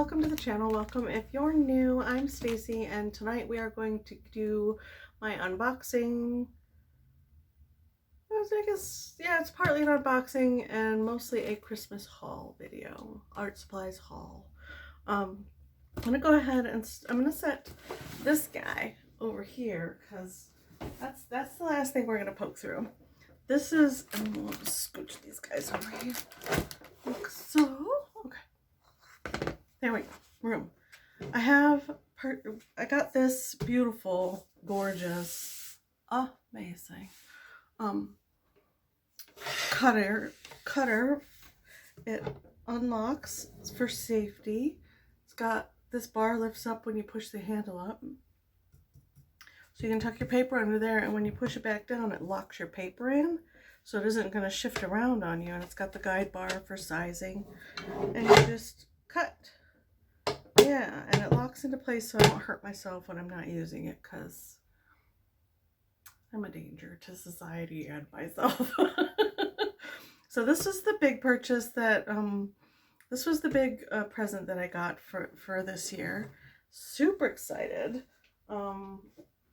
welcome to the channel. Welcome if you're new. I'm Stacy, and tonight we are going to do my unboxing. I guess, yeah, it's partly an unboxing and mostly a Christmas haul video, art supplies haul. I'm gonna go ahead and I'm gonna set this guy over here because that's the last thing we're gonna poke through. This is, and we'll just scooch these guys over here. Like so. Okay. There we go. Room. I got this beautiful, gorgeous, amazing cutter. It unlocks for safety. It's got this bar lifts up when you push the handle up. So you can tuck your paper under there, and when you push it back down, it locks your paper in. So it isn't going to shift around on you, and it's got the guide bar for sizing. And you just cut. Yeah, and it locks into place so I don't hurt myself when I'm not using it, because I'm a danger to society and myself. So this is the big purchase that, this was the big present that I got for this year. Super excited. I'm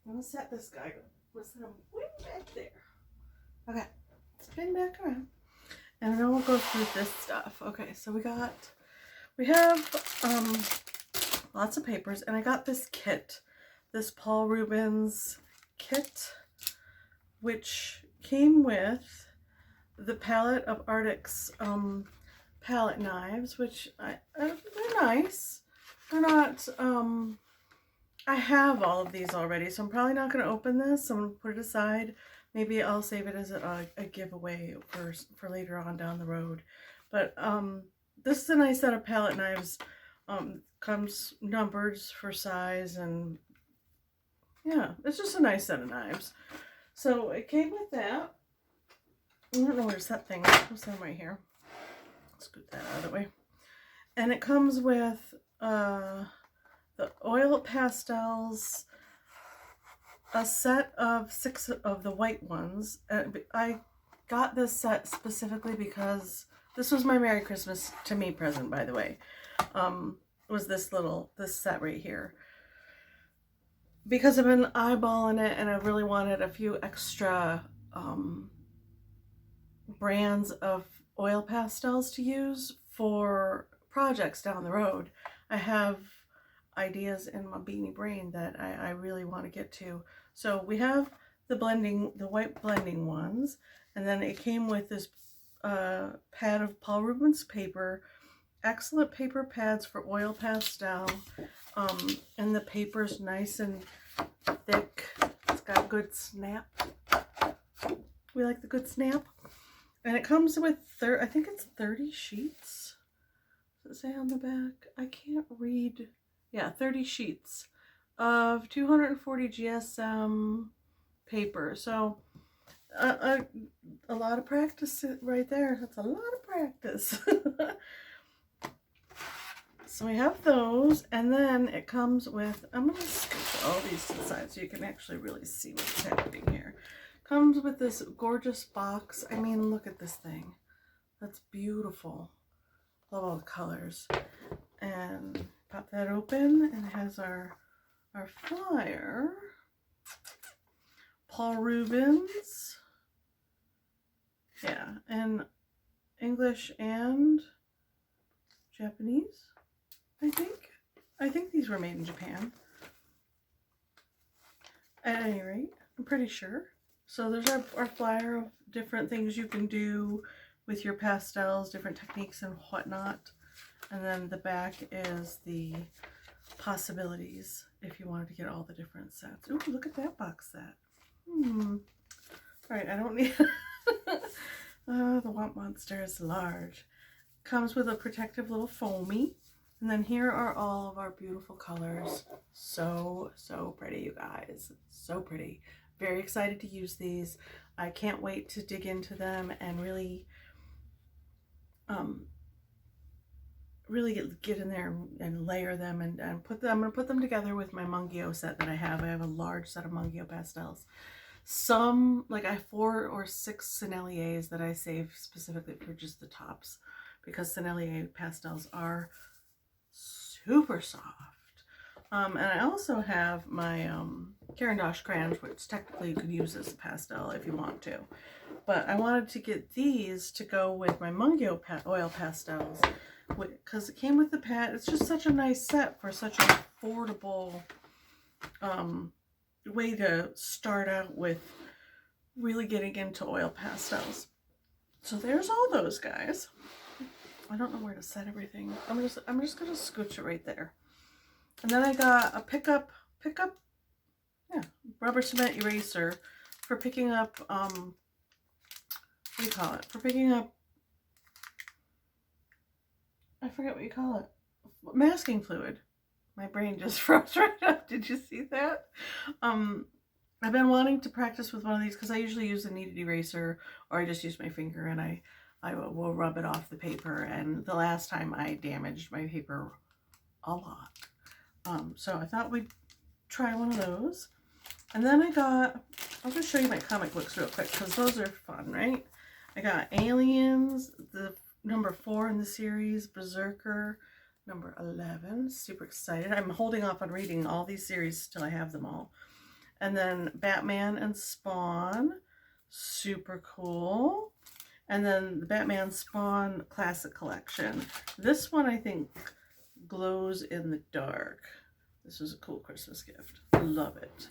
going to set this guy, let's set him way back there. Okay, spin back around. And then we'll go through this stuff. Okay, so we have lots of papers, and I got this kit, this Paul Rubens kit, which came with the palette of Arctic's palette knives, which they're nice. They're not, I have all of these already, so I'm probably not going to open this. I'm going to put it aside. Maybe I'll save it as a giveaway for later on down the road. But this is a nice set of palette knives. Comes numbered for size, and yeah, it's just a nice set of knives. So it came with that. I don't know where's that thing. What's that right here? Scoot that out of the way. And it comes with the oil pastels, a set of 6 of the white ones. I got this set specifically because this was my Merry Christmas to me present, by the way. Was this set right here. Because I've been eyeballing it, and I really wanted a few extra brands of oil pastels to use for projects down the road. I have ideas in my beanie brain that I really want to get to. So we have the white blending ones, and then it came with this pad of Paul Rubens paper, excellent paper pads for oil pastel, and the paper's nice and thick. It's got good snap. We like the good snap. And it comes with, I think it's 30 sheets. Does it say on the back? I can't read. Yeah, 30 sheets of 240 GSM paper. So a lot of practice right there. That's a lot of practice. So we have those, and then it comes with, I'm going to scoot all these to the side so you can actually really see what's happening here. Comes with this gorgeous box. I mean, look at this thing. That's beautiful. Love all the colors. And pop that open, and it has our flyer. Paul Rubens. Yeah, and English and Japanese, I think. I think these were made in Japan. At any rate, I'm pretty sure. So there's our flyer of different things you can do with your pastels, different techniques and whatnot. And then the back is the possibilities if you wanted to get all the different sets. Ooh, look at that box set. All right, I don't need... The Womp Monster is large. Comes with a protective little foamy. And then here are all of our beautiful colors. So pretty, you guys. So pretty. Very excited to use these. I can't wait to dig into them and really get in there and layer them and put them. I'm going to put them together with my Mungio set that I have. I have a large set of Mungio pastels. Some, like I have 4 or 6 Senneliers that I save specifically for just the tops, because Sennelier pastels are super soft. And I also have my Caran d'Ache crayons, which technically you could use as a pastel if you want to. But I wanted to get these to go with my Mungyo oil pastels because it came with the pad. It's just such a nice set for such an affordable way to start out with really getting into oil pastels. So there's all those guys. I don't know where to set everything. I'm just gonna scooch it right there. And then I got a pickup, rubber cement eraser for picking up, what do you call it? For picking up, I forget what you call it. Masking fluid. My brain just froze right up. Did you see that? I've been wanting to practice with one of these because I usually use a kneaded eraser, or I just use my finger and I will rub it off the paper. And the last time I damaged my paper a lot. So I thought we'd try one of those. And then I'll just show you my comic books real quick because those are fun, right? I got Aliens, the number 4 in the series, Berserker, number 11. Super excited. I'm holding off on reading all these series till I have them all. And then Batman and Spawn, super cool. And then the Batman Spawn Classic Collection. This one I think glows in the dark. This was a cool Christmas gift. Love it.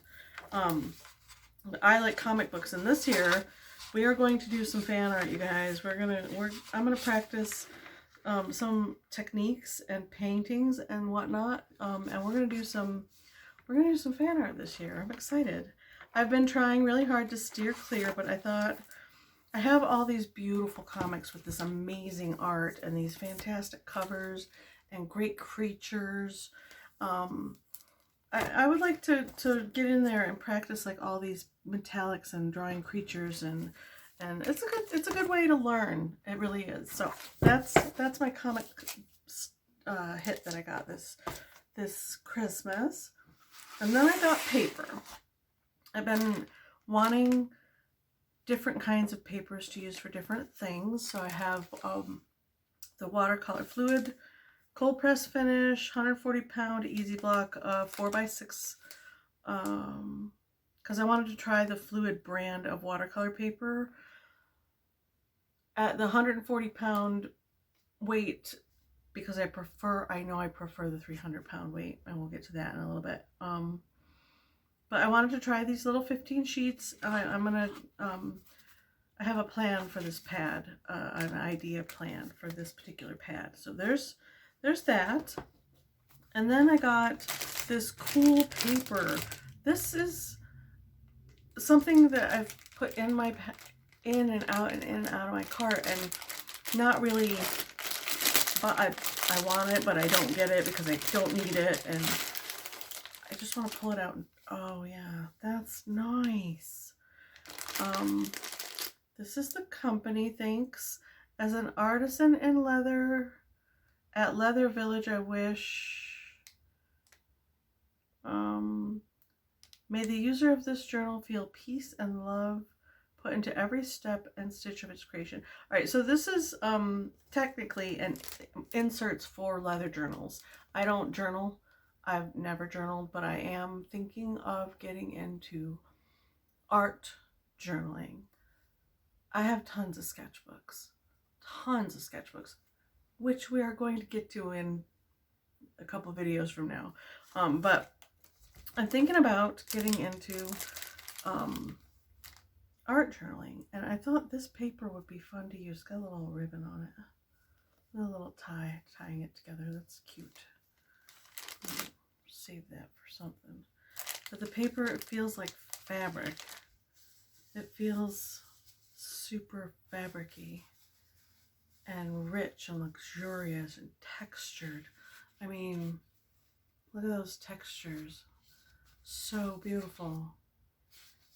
I like comic books, and this year we are going to do some fan art, you guys. I'm gonna practice some techniques and paintings and whatnot, and we're gonna do some fan art this year. I'm excited. I've been trying really hard to steer clear, but I thought I have all these beautiful comics with this amazing art and these fantastic covers and great creatures. I would like to get in there and practice like all these metallics and drawing creatures, and it's a good way to learn. It really is. So that's my comic hit that I got this Christmas. And then I got paper. I've been wanting different kinds of papers to use for different things. So I have the watercolor fluid cold press finish 140 pound easy block 4x6 because I wanted to try the fluid brand of watercolor paper at the 140 pound weight because I prefer the 300 pound weight, and we'll get to that in a little bit. But I wanted to try these little 15 sheets. I have a plan for this pad, an idea plan for this particular pad. So there's that. And then I got this cool paper. This is something that I've put in and out of my cart, and not really, but I want it, but I don't get it because I don't need it, and I just want to pull it out. Oh yeah, that's nice. This is the company. Thanks. As an artisan in leather at Leather Village, I wish. May the user of this journal feel peace and love put into every step and stitch of its creation. All right, so this is technically inserts for leather journals. I don't journal. I've never journaled, but I am thinking of getting into art journaling. I have tons of sketchbooks, which we are going to get to in a couple videos from now. But I'm thinking about getting into art journaling, and I thought this paper would be fun to use. Got a little ribbon on it, a little tying it together. That's cute. Save that for something. But the paper, it feels like fabric. It feels super fabricy and rich and luxurious and textured. I mean, look at those textures. So beautiful.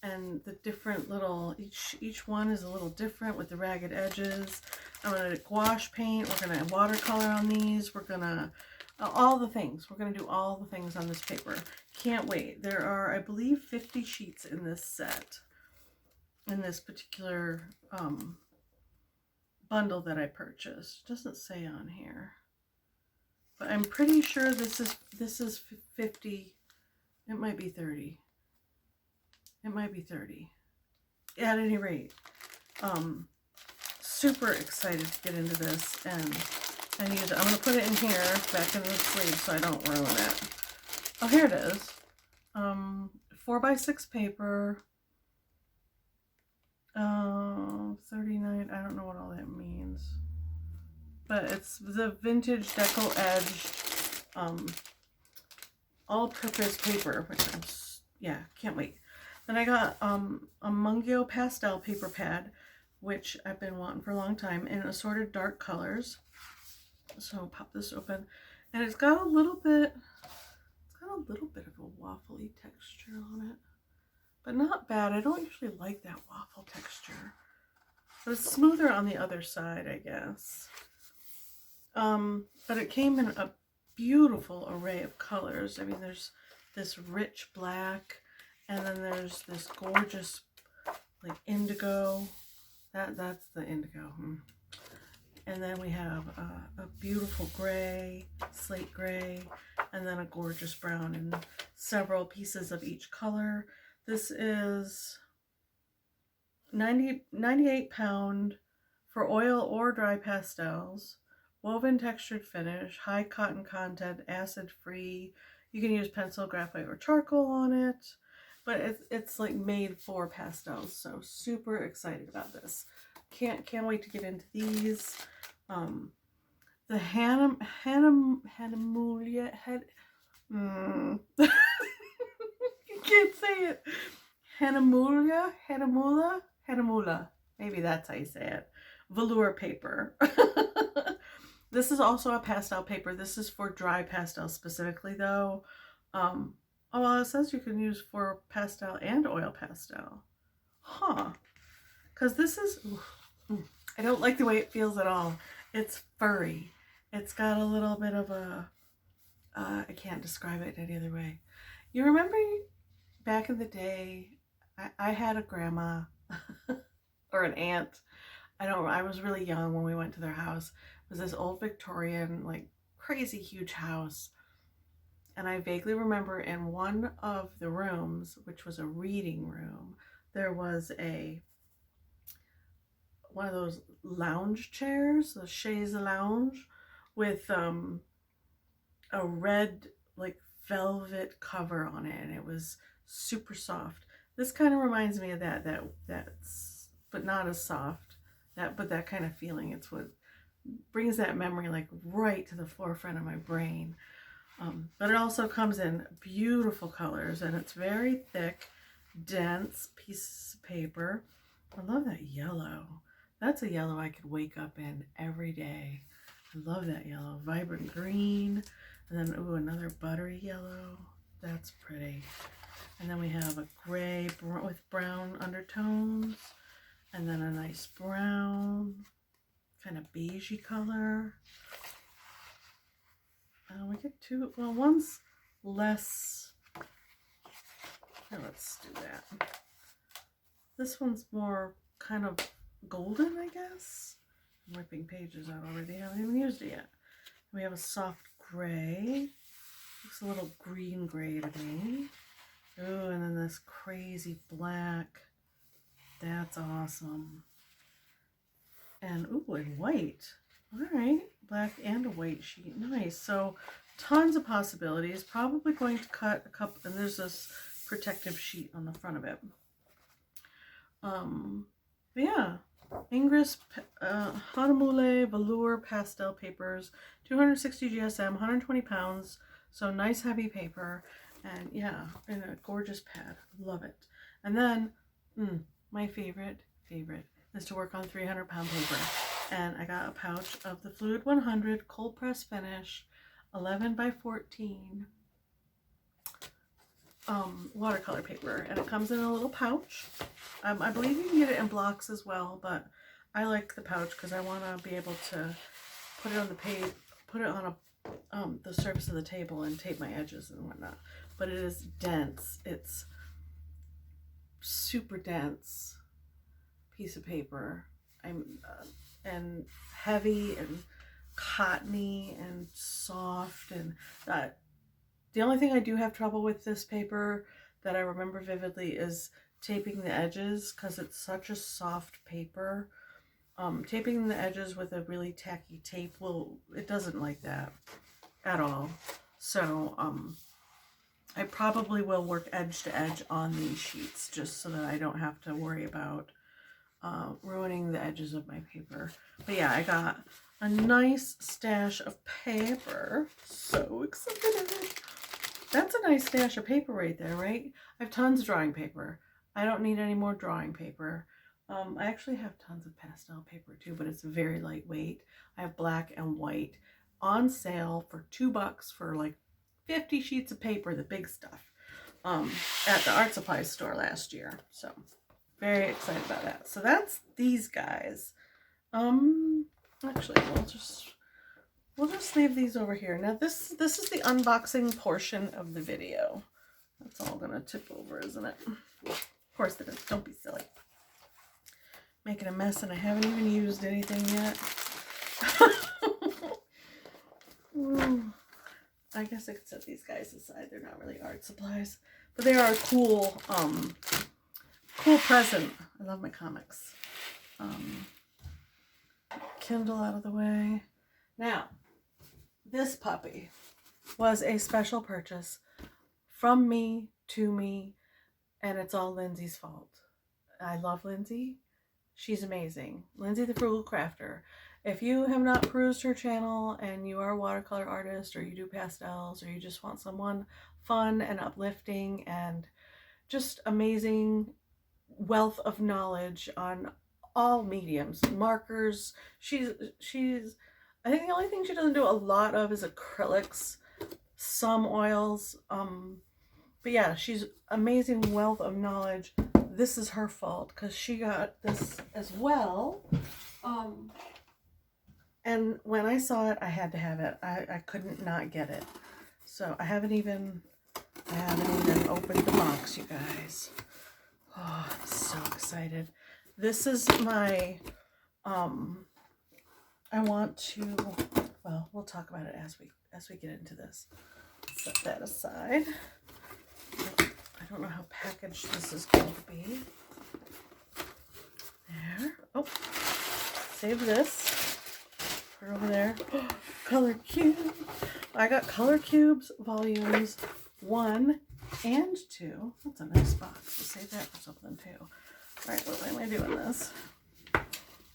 And the different little, each one is a little different with the ragged edges. I'm going to gouache paint. We're going to watercolor on these. We're going to, all the things. We're going to do all the things on this paper. Can't wait. There are, I believe, 50 sheets in this set. In this particular bundle that I purchased. Doesn't say on here. but I'm pretty sure this is 50. It might be 30. It might be 30. At any rate, super excited to get into this and use it. I'm going to put it in here, back in the sleeve, so I don't ruin it. Oh, here it is. 4x6 paper. 39. I don't know what all that means, but it's the vintage deco edged, all-purpose paper, which can't wait. Then I got a Mungio pastel paper pad, which I've been wanting for a long time, in assorted dark colors. So I'll pop this open, and it's got a little bit of a waffly texture on it, but not bad. I don't usually like that waffle texture, but it's smoother on the other side, I guess. But it came in a beautiful array of colors. I mean, there's this rich black, and then there's this gorgeous like indigo. That's the indigo. And then we have a beautiful gray, slate gray, and then a gorgeous brown, and several pieces of each color. This is 98 pound for oil or dry pastels, woven textured finish, high cotton content, acid free. You can use pencil, graphite, or charcoal on it, but it's like made for pastels. So super excited about this. Can't wait to get into these. The Hanamulia head. You can't say it. Hanamula. Maybe that's how you say it. Velour paper. This is also a pastel paper. This is for dry pastel specifically, though. Oh, well, it says you can use for pastel and oil pastel. Huh. Because this is... I don't like the way it feels at all. It's furry. It's got a little bit of a... I can't describe it any other way. You remember back in the day, I had a grandma or an aunt. I was really young when we went to their house. It was this old Victorian, like crazy huge house. And I vaguely remember in one of the rooms, which was a reading room, there was one of those lounge chairs, the chaise lounge, with a red like velvet cover on it, and it was super soft. This kind of reminds me of that's but not as soft. That kind of feeling. It's what brings that memory like right to the forefront of my brain. But it also comes in beautiful colors, and it's very thick, dense pieces of paper. I love that yellow. That's a yellow I could wake up in every day. I love that yellow. Vibrant green, and then another buttery yellow. That's pretty. And then we have a gray with brown undertones, and then a nice brown, kind of beigey color. We get two, well, one's less, here, let's do that. This one's more kind of golden, I guess. I'm ripping pages out already, I haven't even used it yet. We have a soft gray, looks a little green gray to me. Ooh, and then this crazy black, that's awesome. And ooh, and white. All right, black and a white sheet, nice. So tons of possibilities. Probably going to cut a couple, and there's this protective sheet on the front of it. But yeah, Ingres Hanamule Velour Pastel Papers, 260 GSM, 120 pounds. So nice heavy paper, and yeah, in a gorgeous pad. Love it. And then my favorite is to work on 300-pound paper. And I got a pouch of the Fluid 100 cold press finish 11 by 14 watercolor paper, and it comes in a little pouch. I believe you can get it in blocks as well, but I like the pouch because I want to be able to put it on the page, put it on the surface of the table and tape my edges and whatnot. But it is dense. It's super dense piece of paper. And heavy and cottony and soft, and the only thing I do have trouble with this paper that I remember vividly is taping the edges, because it's such a soft paper. Taping the edges with a really tacky tape, it doesn't like that at all. So I probably will work edge to edge on these sheets just so that I don't have to worry about ruining the edges of my paper. But yeah, I got a nice stash of paper. So excited. That's a nice stash of paper right there, right? I have tons of drawing paper. I don't need any more drawing paper. I actually have tons of pastel paper too, but it's very lightweight. I have black and white on sale for $2 for like 50 sheets of paper, the big stuff, at the art supply store last year. So very excited about that. So that's these guys. Actually, we'll just leave these over here. Now this is the unboxing portion of the video. That's all gonna tip over, isn't it? Of course it is. Don't be silly. Making a mess, and I haven't even used anything yet. I guess I could set these guys aside. They're not really art supplies, but they are a cool present. I love my comics. Kindle out of the way. Now, this puppy was a special purchase from me to me, and it's all Lindsay's fault. I love Lindsay. She's amazing. Lindsay the Frugal Crafter. If you have not perused her channel and you are a watercolor artist, or you do pastels, or you just want someone fun and uplifting and just amazing wealth of knowledge on all mediums, markers, she's I think the only thing she doesn't do a lot of is acrylics, some oils, but yeah, she's amazing wealth of knowledge. This is her fault because she got this as well. And when I saw it, I had to have it. I couldn't not get it. So I haven't even opened the box, you guys. Oh, I'm so excited. This is my, I want to, well, we'll talk about it as we get into this. Set that aside. I don't know how packaged this is going to be. There. Oh, save this. Put it over there. Color cube. I got Color Cubes volumes 1 and 2. That's a nice box. We'll save that for something too. All right, what way am I doing this?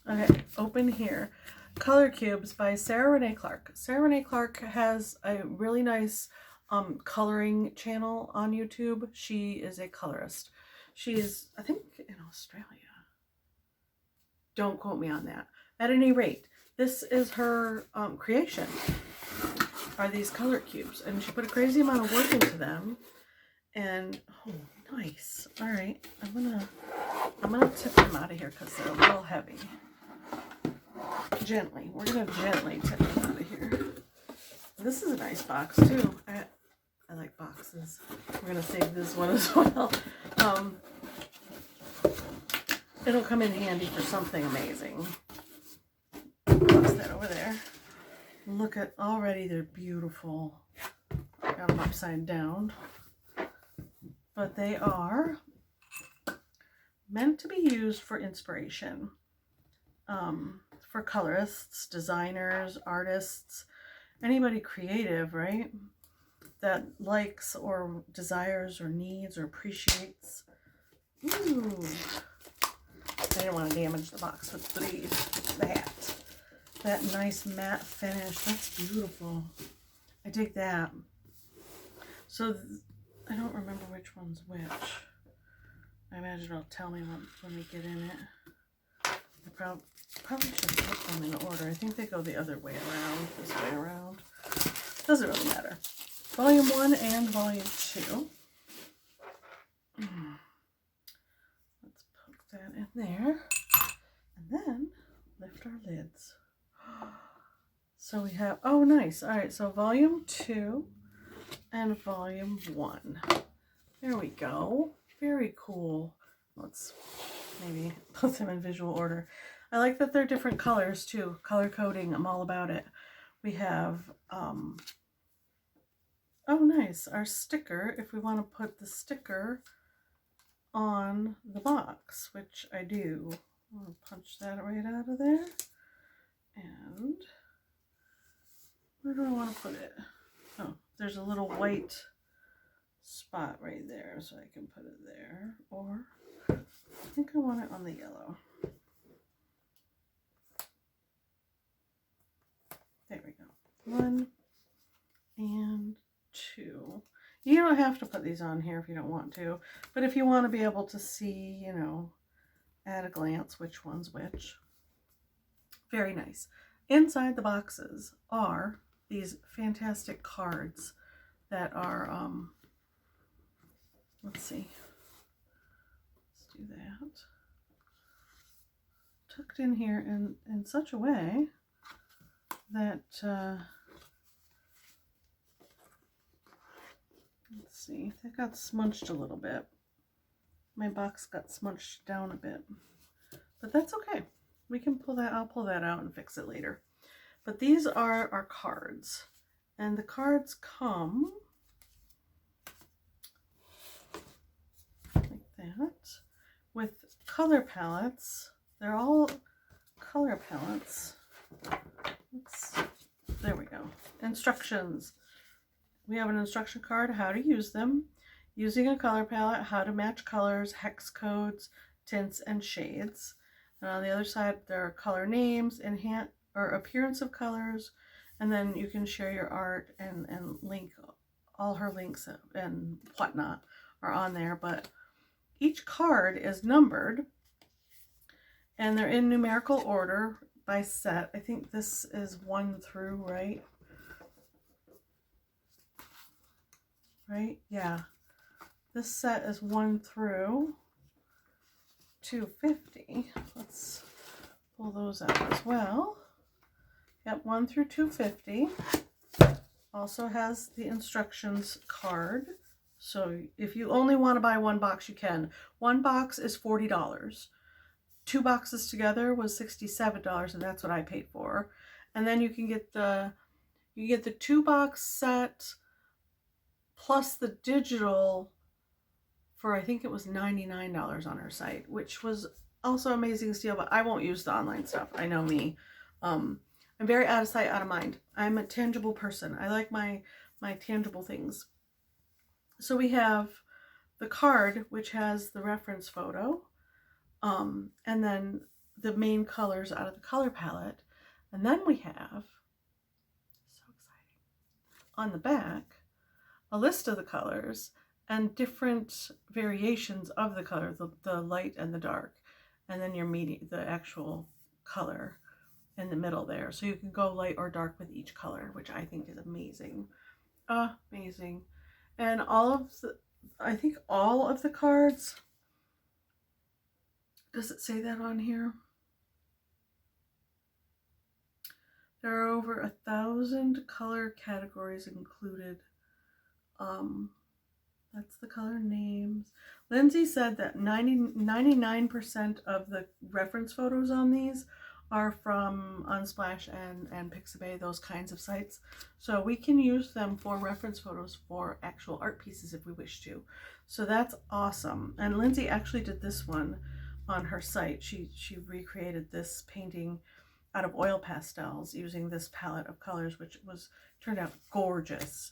Okay, open here. Color Cubes by Sarah Renee Clark. Sarah Renee Clark has a really nice coloring channel on YouTube. She is a colorist. She's, I think, in Australia. Don't quote me on that. At any rate, this is her creation, are these color cubes, and she put a crazy amount of work into them. And oh, nice. All right, I'm gonna tip them out of here because they're a little heavy. Gently, we're gonna gently tip them out of here. This is a nice box too. I like boxes. We're gonna save this one as well. It'll come in handy for something amazing. Toss that over there. Look at, already they're beautiful. I got them upside down. But they are meant to be used for inspiration. For colorists, designers, artists, anybody creative, right? That likes or desires or needs or appreciates. Ooh. I didn't want to damage the box with that nice matte finish. That's beautiful. I dig that. So I don't remember which one's which. I imagine it'll tell me when we get in it. I probably should put them in order. I think they go the other way around, this way around. Doesn't really matter. Volume 1 and Volume 2. Let's poke that in there. And then lift our lids. So we have, oh nice. All right, so Volume 2 and Volume 1. There we go. Very cool. Let's maybe put them in visual order. I like that they're different colors too. Color coding, I'm all about it. We have, oh nice, our sticker, if we want to put the sticker on the box, which I do. I'll punch that right out of there. And where do I want to put it? Oh, there's a little white spot right there, so I can put it there. Or I think I want it on the yellow. There we go. 1 and 2. You don't have to put these on here if you don't want to, but if you want to be able to see, you know, at a glance which one's which. Very nice. Inside the boxes are these fantastic cards that are, let's see, let's do that. Tucked in here in such a way that, let's see, that got smudged a little bit. My box got smudged down a bit, but that's okay. We can pull that, I'll pull that out and fix it later. But these are our cards, and the cards come like that with color palettes. They're all color palettes. There we go. Instructions. We have an instruction card, how to use them, using a color palette, how to match colors, hex codes, tints, and shades. And on the other side, there are color names, enhance or appearance of colors, and then you can share your art and link. All her links and whatnot are on there, but each card is numbered, and they're in numerical order by set. I think this is 1 through, right? Right? Yeah. This set is 1 through 250. Let's pull those out as well. Yep, 1 through 250. Also has the instructions card. So if you only want to buy 1 box, you can. 1 box is $40. 2 boxes together was $67, and that's what I paid for. And then you can get the 2-box set plus the digital for, I think it was $99 on her site, which was also an amazing steal, but I won't use the online stuff. I know me. I'm very out of sight, out of mind. I'm a tangible person. I like my tangible things. So we have the card, which has the reference photo, and then the main colors out of the color palette. And then we have, so exciting, on the back, a list of the colors and different variations of the color, the light and the dark, and then your medium, the actual color in the middle there. So you can go light or dark with each color, which I think is amazing. Amazing. And I think all of the cards, does it say that on here? There are over 1,000 color categories included. That's the color names. Lindsay said that 99% of the reference photos on these are from Unsplash and Pixabay, those kinds of sites. So we can use them for reference photos for actual art pieces if we wish to. So that's awesome. And Lindsay actually did this one on her site. She recreated this painting out of oil pastels using this palette of colors, which turned out gorgeous.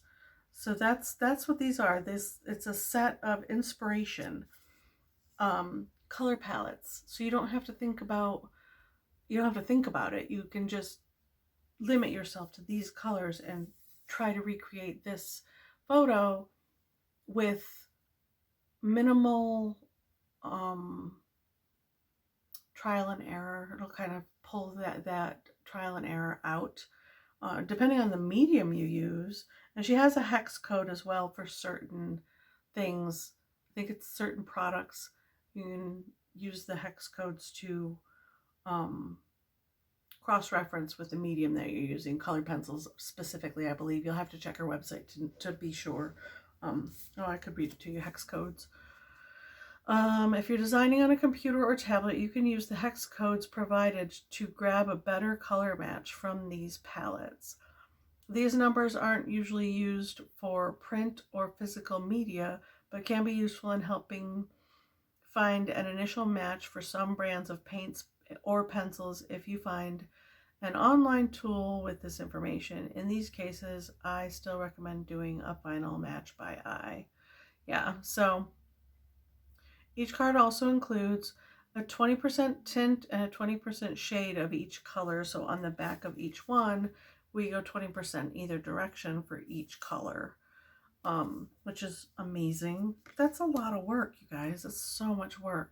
So that's what these are. It's a set of inspiration color palettes. So you don't have to think about it. You can just limit yourself to these colors and try to recreate this photo with minimal trial and error. It'll kind of pull that trial and error out, depending on the medium you use. And she has a hex code as well for certain things. I think it's certain products. You can use the hex codes to cross-reference with the medium that you're using. Colored pencils specifically, I believe. You'll have to check her website to be sure. I could read it to you, hex codes. If you're designing on a computer or tablet, you can use the hex codes provided to grab a better color match from these palettes. These numbers aren't usually used for print or physical media, but can be useful in helping find an initial match for some brands of paints or pencils if you find an online tool with this information. In these cases, I still recommend doing a final match by eye. Yeah, so each card also includes a 20% tint and a 20% shade of each color. So on the back of each one, we go 20% either direction for each color, which is amazing. That's a lot of work, you guys. It's so much work.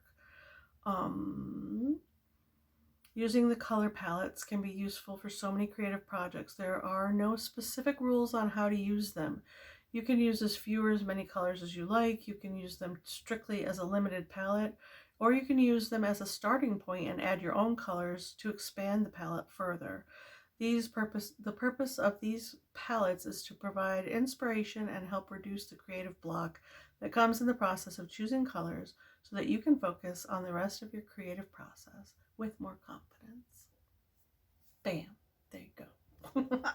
Using the color palettes can be useful for so many creative projects. There are no specific rules on how to use them. You can use as few or as many colors as you like. You can use them strictly as a limited palette, or you can use them as a starting point and add your own colors to expand the palette further. The purpose of these palettes is to provide inspiration and help reduce the creative block that comes in the process of choosing colors so that you can focus on the rest of your creative process with more confidence. Bam, there you go. All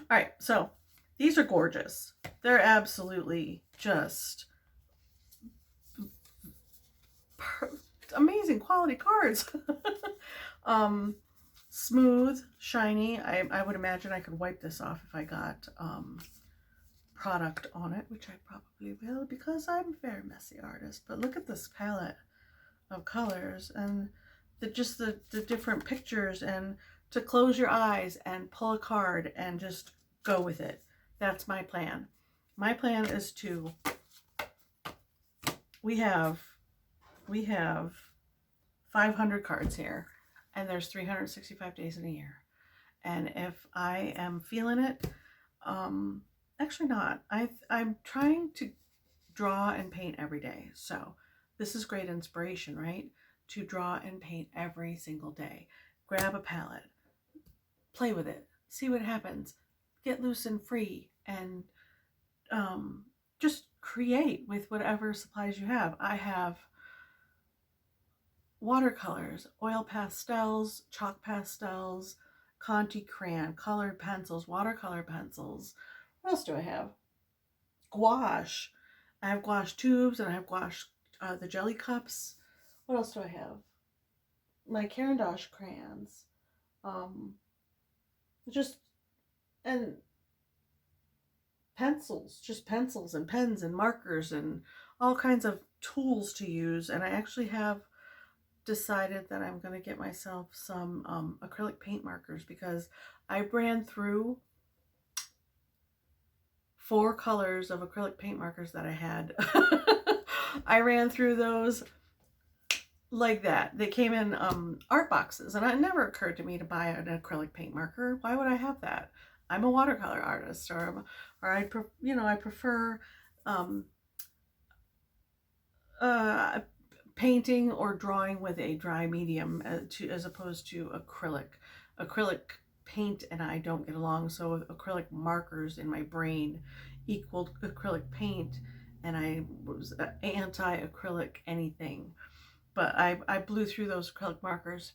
right, so these are gorgeous. They're absolutely just amazing quality cards. Smooth, shiny. I would imagine I could wipe this off if I got product on it, which I probably will because I'm a very messy artist. But look at this palette of colors and the different pictures, and to close your eyes and pull a card and just go with it. That's my plan. My plan is to, we have 500 cards here, and there's 365 days in a year. And if I am feeling it, actually not. I'm trying to draw and paint every day. So this is great inspiration, right? To draw and paint every single day. Grab a palette, play with it, see what happens, get loose and free, and just create with whatever supplies you have. I have watercolors, oil pastels, chalk pastels, Conte crayon, colored pencils, watercolor pencils. What else do I have? Gouache. I have gouache tubes, and I have gouache, the jelly cups. What else do I have? My Caran d'Ache crayons. And pencils, just pencils and pens and markers and all kinds of tools to use. And I actually have decided that I'm going to get myself some acrylic paint markers, because I ran through 4 colors of acrylic paint markers that I had. I ran through those like that. They came in art boxes, and it never occurred to me to buy an acrylic paint marker. Why would I have that? I'm a watercolor artist, or I prefer painting or drawing with a dry medium as opposed to acrylic paint, and I don't get along. So acrylic markers in my brain equaled acrylic paint, and I was anti-acrylic anything. But I blew through those acrylic markers.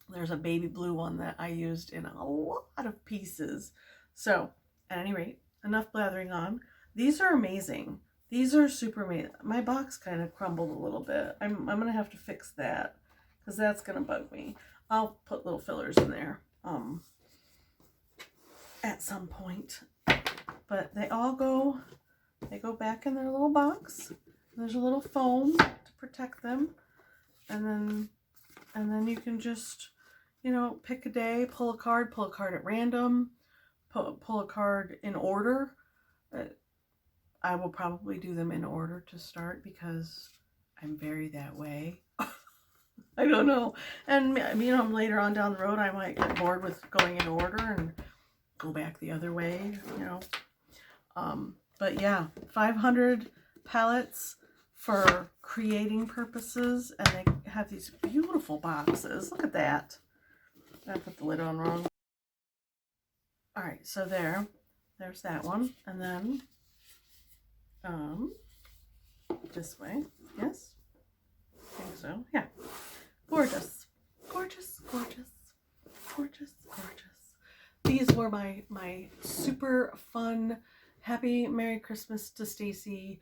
There's a baby blue one that I used in a lot of pieces. So at any rate, enough blathering on. These are amazing. These are super amazing. My box kind of crumbled a little bit. I'm going to have to fix that, because that's going to bug me. I'll put little fillers in there at some point. But they go back in their little box. There's a little foam to protect them. And then you can just, pick a day, pull a card at random, pull a card in order. I will probably do them in order to start, because I'm very that way. I don't know. And, later on down the road, I might get bored with going in order and go back the other way, But yeah, 500 palettes for creating purposes, and they have these beautiful boxes. Look at that. I put the lid on wrong. All right, so there's that one, and then this way. Yes, I think so. Yeah, gorgeous, gorgeous, gorgeous, gorgeous, gorgeous. these were my super fun, happy Merry Christmas to Stacy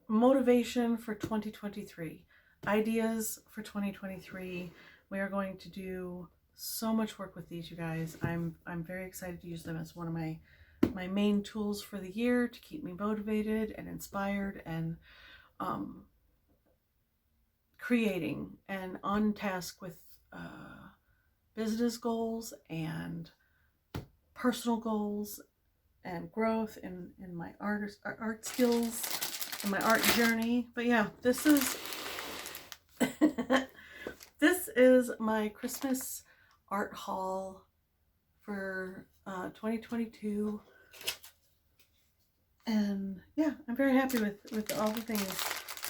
motivation for 2023, ideas for 2023. We are going to do so much work with these, you guys. I'm very excited to use them as one of my main tools for the year to keep me motivated and inspired and creating and on task with business goals and personal goals and growth in my art skills and my art journey. But yeah, this is this is my Christmas art haul for 2022, and yeah, I'm very happy with all the things.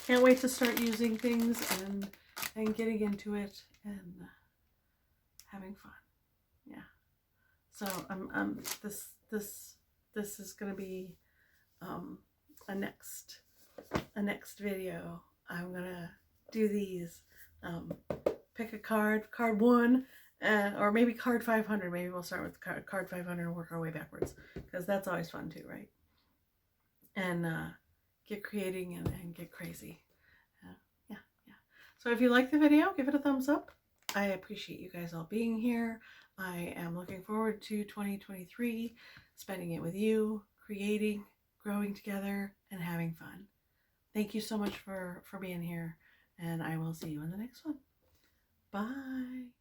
Can't wait to start using things and getting into it and having fun. Yeah. So this is gonna be a next video. I'm gonna do these. Pick a card 1, or maybe card 500. Maybe we'll start with card 500 and work our way backwards, because that's always fun too, right? And get creating and get crazy. Yeah. So if you like the video, give it a thumbs up. I appreciate you guys all being here. I am looking forward to 2023, spending it with you, creating, growing together, and having fun. Thank you so much for being here, and I will see you in the next one. Bye.